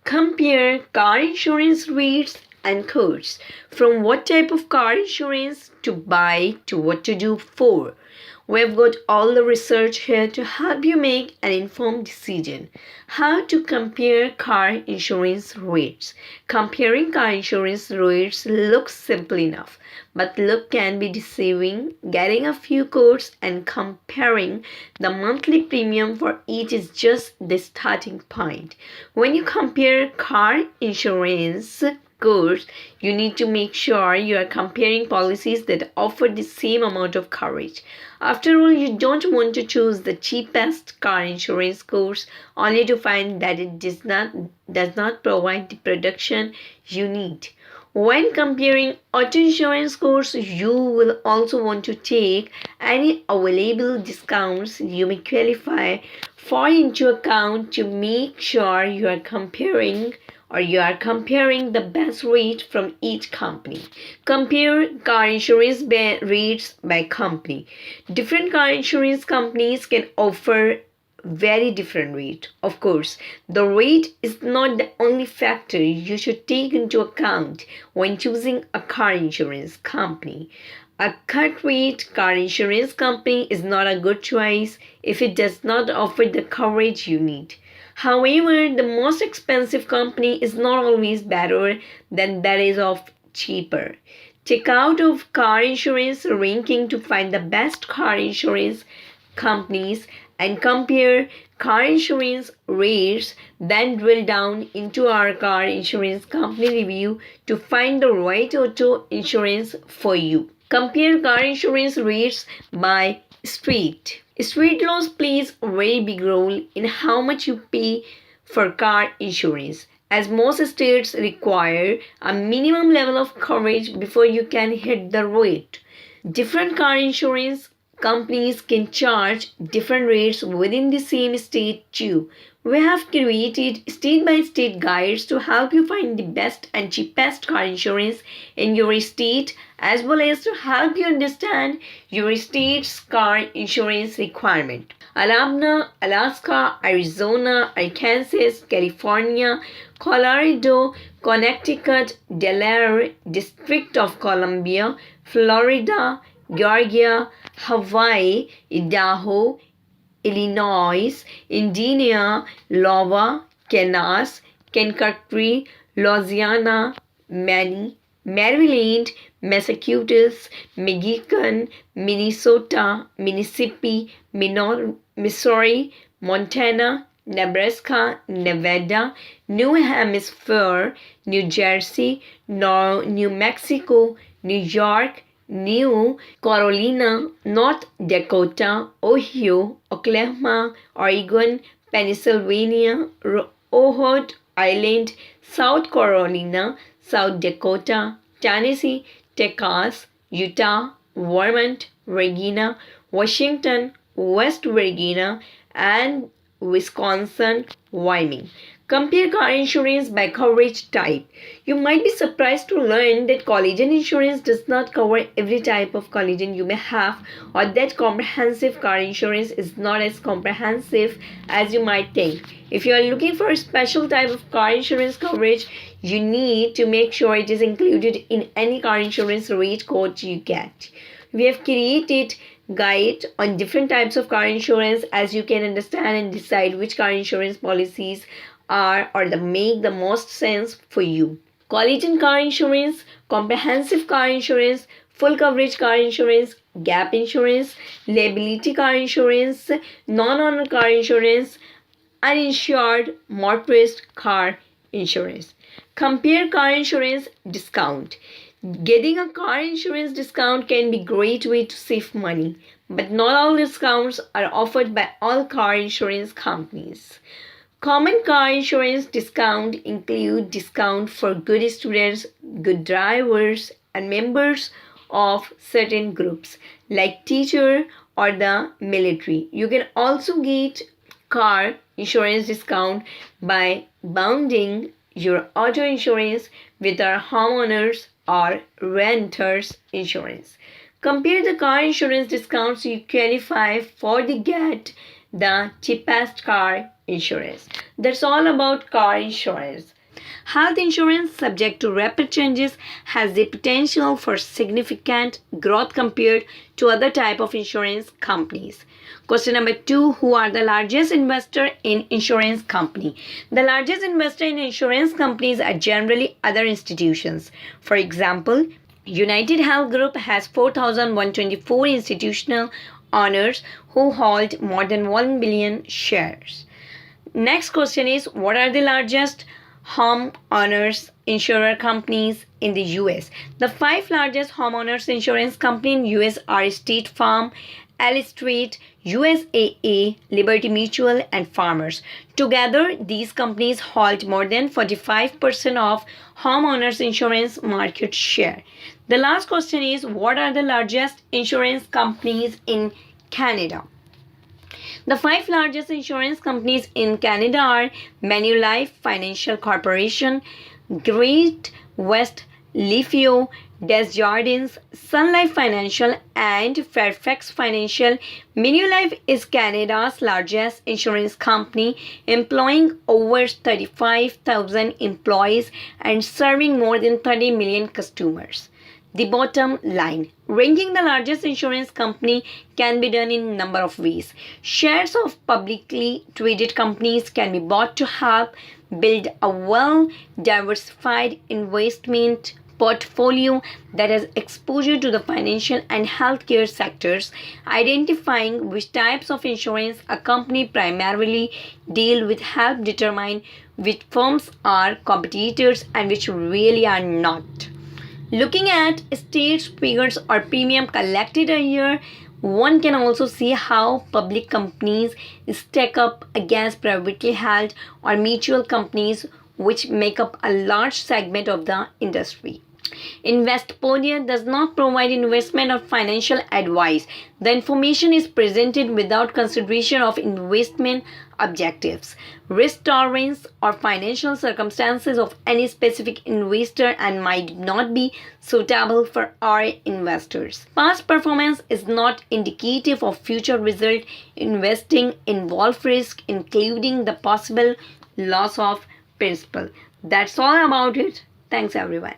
Compare car insurance rates and quotes, from what type of car insurance to buy to what to do for. We've got all the research here to help you make an informed decision. How to compare car insurance rates. Comparing car insurance rates looks simple enough, but look can be deceiving. Getting a few quotes and comparing the monthly premium for each is just the starting point. When you compare car insurance quotes, you need to make sure you are comparing policies that offer the same amount of coverage. After all, you don't want to choose the cheapest car insurance quotes only to find that it does not provide the protection you need. When comparing auto insurance quotes, you will also want to take any available discounts you may qualify for into account to make sure you are comparing the best rate from each company. Compare car insurance rates by company. Different car insurance companies can offer very different rate. Of course, the rate is not the only factor you should take into account when choosing a car insurance company. A cut rate car insurance company is not a good choice if it does not offer the coverage you need. However, the most expensive company is not always better than that is of cheaper. Check out of car insurance ranking to find the best car insurance companies and compare car insurance rates, then drill down into our car insurance company review to find the right auto insurance for you. Compare car insurance rates by state. State laws plays a very big role in how much you pay for car insurance, as most states require a minimum level of coverage before you can hit the rate. Different car insurance companies can charge different rates within the same state too. We have created state-by-state guides to help you find the best and cheapest car insurance in your state, as well as to help you understand your state's car insurance requirement. Alabama, Alaska, Arizona, Arkansas, California, Colorado, Connecticut, Delaware, District of Columbia, Florida, Georgia, Hawaii, Idaho, Illinois, Indiana, Iowa, Kansas, Kentucky, Louisiana, Maine, Maryland, Massachusetts, Michigan, Minnesota, Mississippi, Missouri, Montana, Nebraska, Nevada, New Hampshire, New Jersey, New Mexico, New York, New Carolina, North Dakota, Ohio, Oklahoma, Oregon, Pennsylvania, Rhode Island, South Carolina, South Dakota, Tennessee, Texas, Utah, Vermont, Virginia, Washington, West Virginia, and Wisconsin, Wyoming. Compare car insurance by coverage type. You might be surprised to learn that collision insurance does not cover every type of collision you may have, or that comprehensive car insurance is not as comprehensive as you might think. If you are looking for a special type of car insurance coverage, you need to make sure it is included in any car insurance rate quote you get. We have created guide on different types of car insurance, as you can understand and decide which car insurance policies are or make the most sense for you. Collision car insurance, comprehensive car insurance, full coverage car insurance, gap insurance, liability car insurance, non-owner car insurance, uninsured motorist car insurance. Compare car insurance discount. Getting a car insurance discount can be a great way to save money, but not all discounts are offered by all car insurance companies. Common car insurance discount include discount for good students, good drivers, and members of certain groups like teacher or the military. You can also get car insurance discount by bundling your auto insurance with our homeowners or renters insurance. Compare the car insurance discounts you qualify for to get the cheapest car insurance. That's all about car insurance. Health insurance, subject to rapid changes, has the potential for significant growth compared to other type of insurance companies. Question number 2, who are the largest investor in insurance company? The largest investor in insurance companies are generally other institutions. For example, United Health Group has 4,124 institutional owners who hold more than 1 billion shares. Next question is, what are the largest homeowners insurer companies in the US? The 5 largest homeowners insurance companies in US are State Farm, Allstate, USAA, Liberty Mutual, and Farmers. Together, these companies hold more than 45% of homeowners insurance market share. The last question is, what are the largest insurance companies in Canada? The 5 largest insurance companies in Canada are Manulife Financial Corporation, Great West Lifeo, Desjardins, Sun Life Financial, and Fairfax Financial. Manulife is Canada's largest insurance company, employing over 35,000 employees and serving more than 30 million customers. The bottom line, ranking the largest insurance company can be done in a number of ways. Shares of publicly traded companies can be bought to help build a well-diversified investment portfolio that has exposure to the financial and healthcare sectors. Identifying which types of insurance a company primarily deal with help determine which firms are competitors and which really are not. Looking at state figures or premium collected a year, one can also see how public companies stack up against privately held or mutual companies, which make up a large segment of the industry. Investpodia does not provide investment or financial advice. The information is presented without consideration of investment objectives, risk tolerance, or financial circumstances of any specific investor and might not be suitable for our investors. Past performance is not indicative of future result. Investing involves risk, including the possible loss of principal. That's all about it. Thanks everyone.